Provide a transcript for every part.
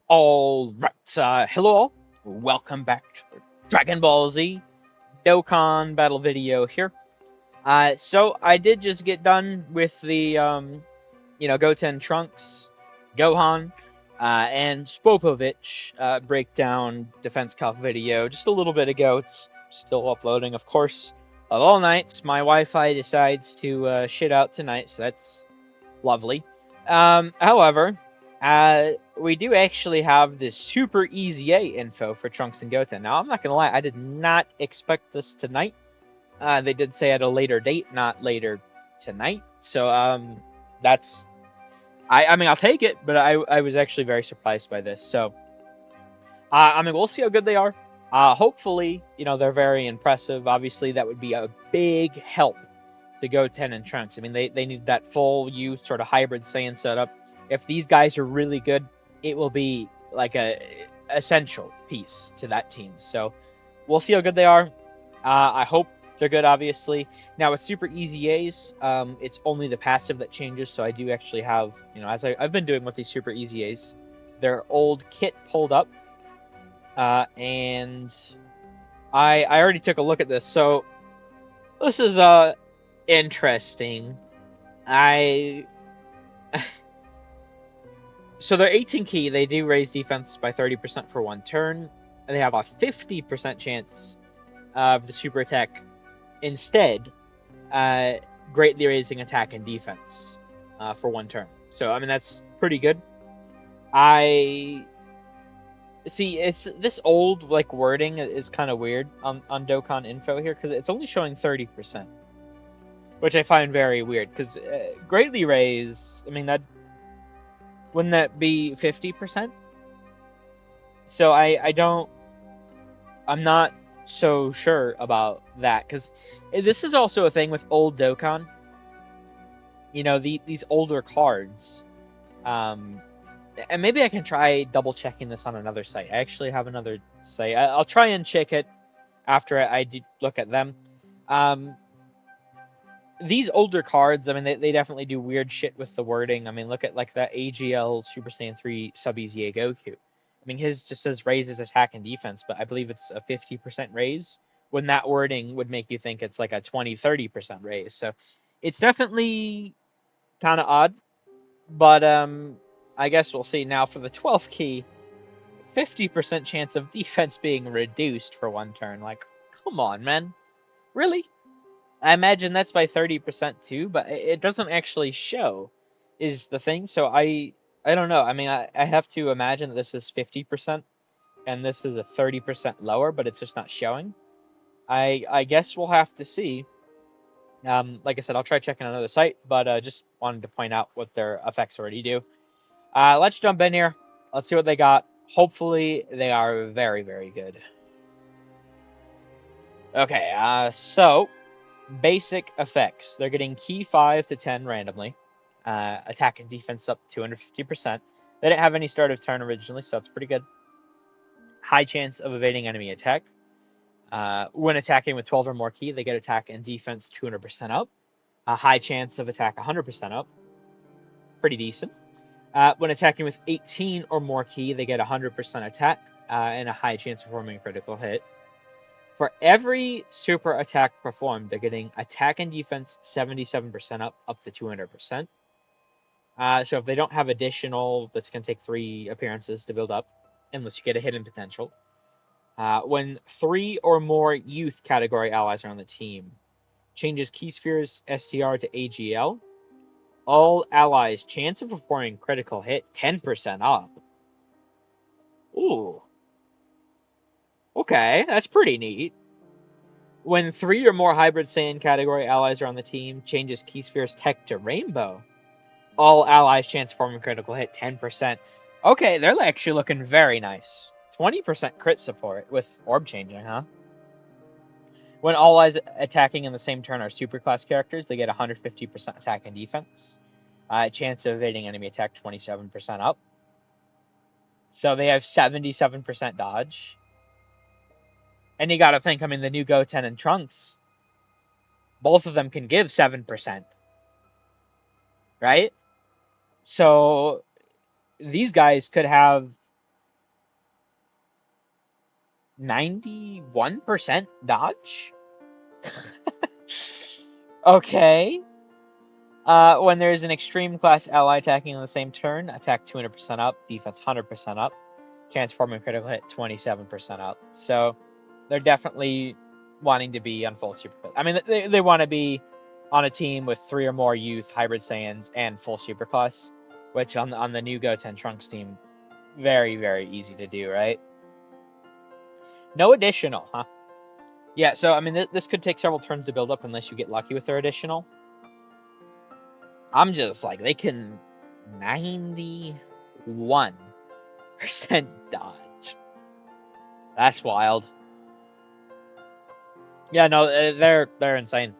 All right, hello all. Welcome back to the Dragon Ball Z Dokkan battle video here. So I did just get done with the Goten Trunks, Gohan, and Spopovich breakdown defense calc video just a little bit ago. It's still uploading, of course. Of all nights, my Wi-Fi decides to shit out tonight, so that's lovely. However, we do actually have this super easy A info for Trunks and Goten. Now, I'm not gonna lie, I did not expect this tonight. They did say at a later date, not later tonight. So, that's I mean, I'll take it, but I was actually very surprised by this. So, I mean, we'll see how good they are. Hopefully, they're very impressive. Obviously, that would be a big help to Goten and Trunks. I mean, they need that full youth sort of hybrid Saiyan setup. If these guys are really good, it will be like a essential piece to that team. So we'll see how good they are. I hope they're good, obviously. Now with Super Easy A's, it's only the passive that changes. So I do actually have, as I've been doing with these Super Easy A's, their old kit pulled up, and I already took a look at this. So this is interesting. So they're 18 key. They do raise defense by 30% for one turn. They have a 50% chance of the super attack instead, greatly raising attack and defense for one turn. So I mean that's pretty good. I see it's this old like wording is kind of weird on Dokkan info here because it's only showing 30%, which I find very weird because greatly raise. I mean that wouldn't that be 50%? So I'm not so sure about that because this is also a thing with old Dokkan. These older cards. And maybe I can try double checking this on another site. I actually have another site. I'll try and check it after I do look at them. These older cards, I mean, they definitely do weird shit with the wording. I mean, look at like that AGL Super Saiyan 3 Sub Easy Goku. I mean, his just says raises attack and defense, but I believe it's a 50% raise when that wording would make you think it's like a 20-30% raise. So it's definitely kind of odd, but I guess we'll see. Now for the 12th key, 50% chance of defense being reduced for one turn. Like, come on, man. Really? I imagine that's by 30% too, but it doesn't actually show, is the thing. So I don't know. I mean, I have to imagine that this is 50% and this is a 30% lower, but it's just not showing. I guess we'll have to see. Like I said, I'll try checking another site, but just wanted to point out what their effects already do. Let's jump in here. Let's see what they got. Hopefully, they are very, very good. Okay, so basic effects. They're getting key 5 to 10 randomly. Attack and defense up 250%. They didn't have any start of turn originally, so that's pretty good. High chance of evading enemy attack. When attacking with 12 or more key, they get attack and defense 200% up. A high chance of attack 100% up. Pretty decent. When attacking with 18 or more key, they get 100% attack and a high chance of performing a critical hit. For every super attack performed, they're getting attack and defense 77% up to 200%. So if they don't have additional, that's going to take 3 appearances to build up, unless you get a hidden potential. When 3 or more youth category allies are on the team, changes Key Sphere's STR to AGL. All allies' chance of performing critical hit 10% up. Ooh. Okay, that's pretty neat. When 3 or more hybrid Saiyan category allies are on the team, changes Key Sphere's tech to Rainbow. All allies' chance of performing critical hit 10%. Okay, they're actually looking very nice. 20% crit support with orb changing, huh? When all allies attacking in the same turn are superclass characters, they get 150% attack and defense. Chance of evading enemy attack 27% up. So they have 77% dodge. And you gotta think, I mean, the new Goten and Trunks, both of them can give 7%. Right? So these guys could have 91% dodge? Okay. When there's an extreme class ally attacking on the same turn, attack 200% up, defense 100% up, transforming critical hit 27% up. So they're definitely wanting to be on full super. I mean, they want to be on a team with 3 or more youth, hybrid Saiyans, and full superclass, which on the new Goten Trunks team, very, very easy to do, right? No additional, huh? Yeah, so I mean, this could take several turns to build up unless you get lucky with their additional. I'm just like, they can 91% dodge. That's wild. Yeah, no, they're insane.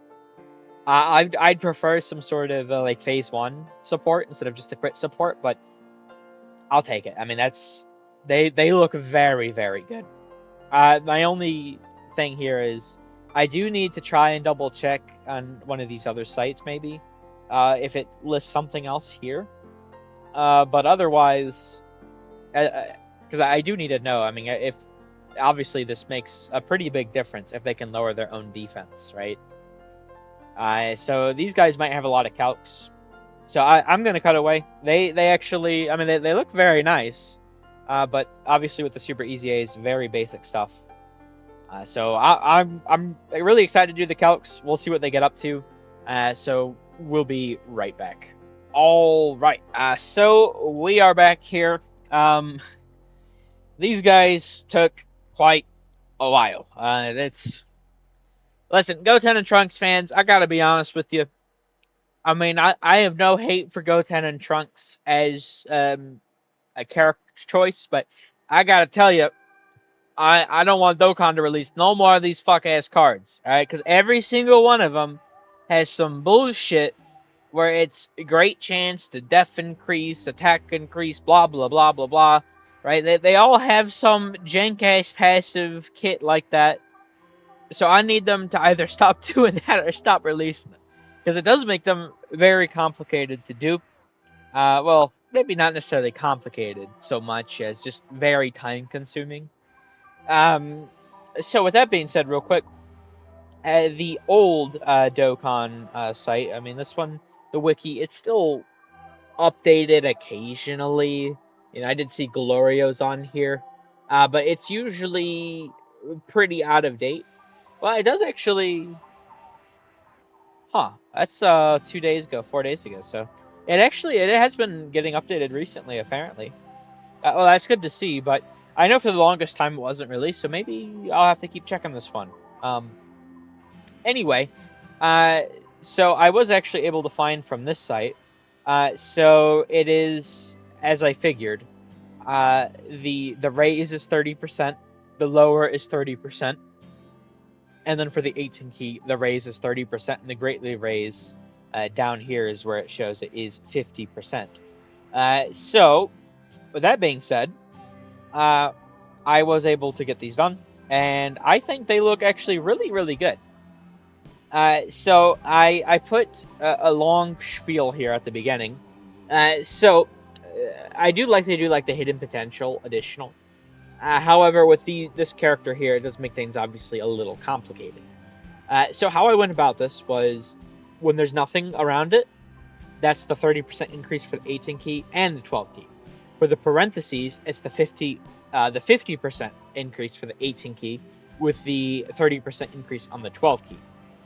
I'd prefer some sort of like phase 1 support instead of just a crit support, but I'll take it. I mean, they look very, very good. My only thing here is I do need to try and double check on one of these other sites maybe if it lists something else here. But otherwise, because I do need to know. I mean, if obviously this makes a pretty big difference if they can lower their own defense, right? So these guys might have a lot of calcs. So I'm gonna cut away. They actually, I mean, they look very nice, but obviously with the super easy A's, very basic stuff. So I'm really excited to do the calcs. We'll see what they get up to. So we'll be right back. All right. So we are back here. These guys took quite a while. Listen, Goten and Trunks fans. I gotta be honest with you. I mean, I have no hate for Goten and Trunks as a character choice, but I gotta tell you, I don't want Dokkan to release no more of these fuck ass cards, alright? Because every single one of them has some bullshit where it's a great chance to def increase, attack increase, blah blah blah blah blah, right? They all have some jank ass passive kit like that. So I need them to either stop doing that or stop releasing them. Because it does make them very complicated to do. Well, maybe not necessarily complicated so much as just very time consuming. So with that being said, real quick, the old Dokkan site, I mean, this one, the wiki, it's still updated occasionally. You know, I did see Glorio's on here, but it's usually pretty out of date. Well, it does actually. Huh. That's 2 days ago, 4 days ago. So it has been getting updated recently, apparently. Well, that's good to see. But I know for the longest time it wasn't released, so maybe I'll have to keep checking this one. Anyway, so I was actually able to find from this site. So it is as I figured. The raise is 30%, the lower is 30%. And then for the 18 key, the raise is 30%, and the greatly raise down here is where it shows it is 50%. So, with that being said, I was able to get these done, and I think they look actually really, really good. So I put a long spiel here at the beginning. I do like they do like the hidden potential additional. However, with this character here, it does make things obviously a little complicated. So how I went about this was, when there's nothing around it, that's the 30% increase for the 18 key and the 12 key. For the parentheses, it's the 50% increase for the 18 key with the 30% increase on the 12 key.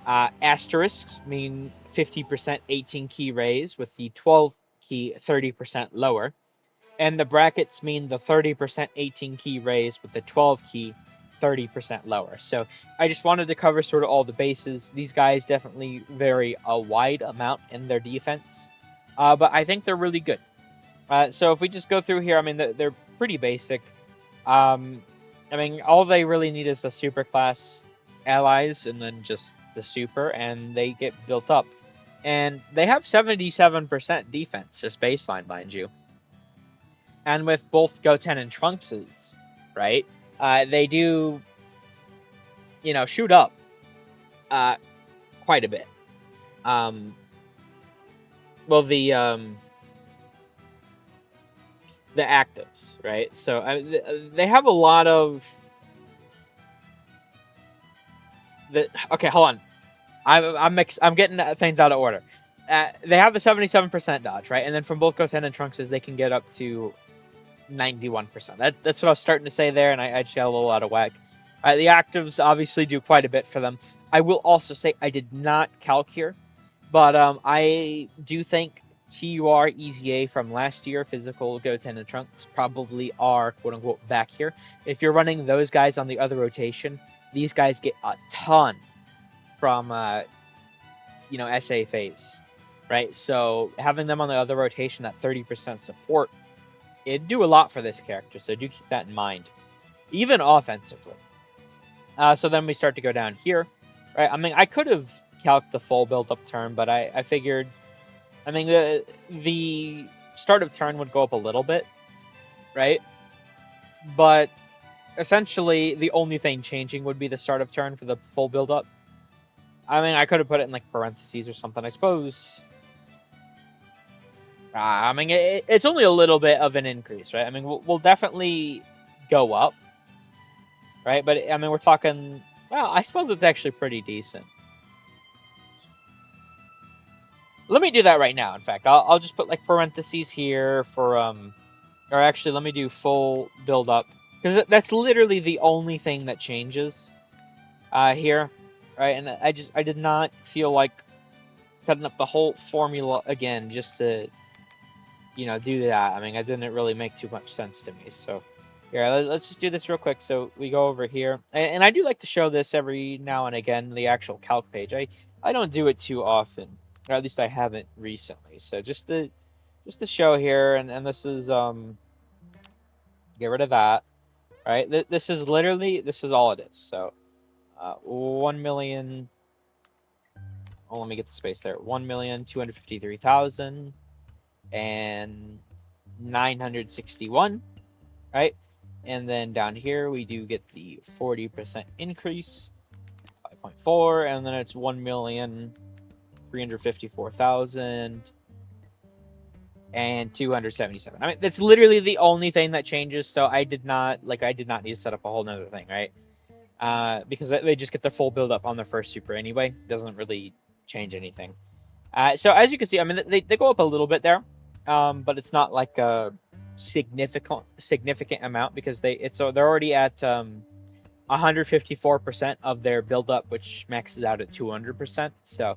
Asterisks mean 50% 18 key raise with the 12 key 30% lower. And the brackets mean the 30% 18 key raise with the 12 key 30% lower. So I just wanted to cover sort of all the bases. These guys definitely vary a wide amount in their defense, but I think they're really good. So if we just go through here, I mean, they're pretty basic. I mean, all they really need is the super class allies and then just the super, and they get built up. And they have 77% defense, just baseline, mind you. And with both Goten and Trunkses, right, they do, shoot up quite a bit. Well, the actives, right? So they have a lot of Okay, hold on. I'm getting things out of order. They have the 77% dodge, right? And then from both Goten and Trunks, they can get up to 91%. That's what I was starting to say there, and I just got a little out of whack. The actives obviously do quite a bit for them. I will also say I did not calc here, but I do think TUR EZA from last year, physical Goten and Trunks, probably are quote-unquote back here. If you're running those guys on the other rotation, these guys get a ton from SA phase, right? So having them on the other rotation at 30% support, it'd do a lot for this character, so do keep that in mind, even offensively. So then we start to go down here, right? I mean, I could have calced the full build-up turn, but I figured, I mean, the start of turn would go up a little bit, right? But essentially, the only thing changing would be the start of turn for the full build-up. I mean, I could have put it in, like, parentheses or something, I suppose. I mean, it's only a little bit of an increase, right? I mean, we'll definitely go up, right? But, I mean, we're talking... Well, I suppose it's actually pretty decent. Let me do that right now, in fact. I'll just put, like, parentheses here for... Or actually, let me do full build-up. Because that's literally the only thing that changes here, right? And I did not feel like setting up the whole formula again just to... do that. I mean, it didn't really make too much sense to me. So, yeah, let's just do this real quick. So we go over here, and I do like to show this every now and again, the actual calc page. I don't do it too often, or at least I haven't recently. So just to show here, and this is get rid of that. Right, this is all it is. So 1 million. Oh, let me get the space there. 1,253,000 and 961, right? And then down here we do get the 40% increase, 5.4, and then it's 1,354,000 and 277. I mean, that's literally the only thing that changes. So I did not need to set up a whole nother thing, right? Because they just get the full build up on their first super anyway. Doesn't really change anything. So as you can see, I mean, they go up a little bit there. But it's not like a significant amount because they're already at 154% of their build-up, which maxes out at 200%. So,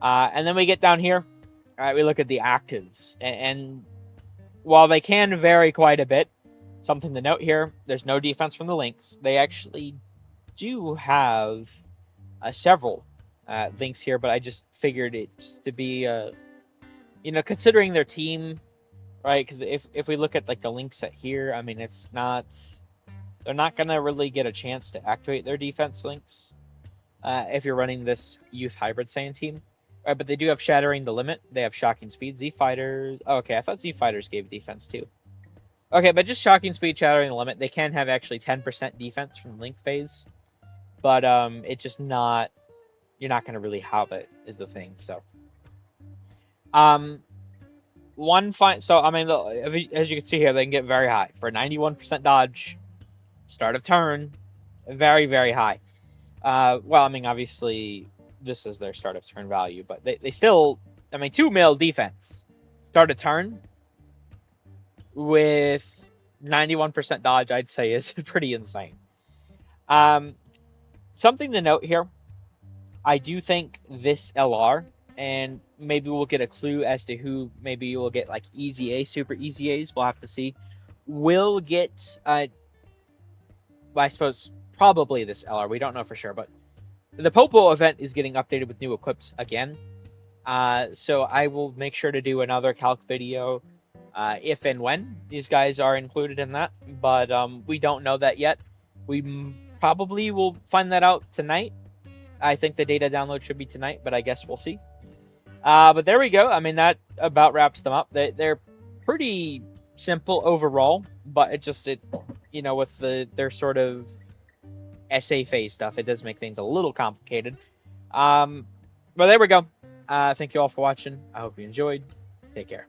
and then we get down here, all right, we look at the actives, and while they can vary quite a bit, something to note here: there's no defense from the links. They actually do have several links here, but I just figured it just to be considering their team, right? Because if we look at like the link set here, I mean, they're not gonna really get a chance to activate their defense links if you're running this youth hybrid Saiyan team, right? But they do have shattering the limit. They have shocking speed. Z fighters. Oh, okay, I thought Z fighters gave defense too. Okay, but just shocking speed, shattering the limit. They can have actually 10% defense from link phase, but it's just not. You're not gonna really have it is the thing. So. So I mean, as you can see here, they can get very high for 91% dodge, start of turn, very very high. Well, I mean, obviously this is their start of turn value, but they still, I mean, 2 mil defense, start of turn with 91% dodge, I'd say is pretty insane. Something to note here, I do think this LR. And maybe we'll get a clue as to who maybe we'll get, like EZA, super EZAs. We'll have to see. We'll get, I suppose, probably this LR. We don't know for sure, but the Popo event is getting updated with new equips again. So I will make sure to do another calc video if and when these guys are included in that. But we don't know that yet. We probably will find that out tonight. I think the data download should be tonight, but I guess we'll see. But there we go. I mean, that about wraps them up. They're pretty simple overall, but with their sort of SA phase stuff, it does make things a little complicated. But there we go. Thank you all for watching. I hope you enjoyed. Take care.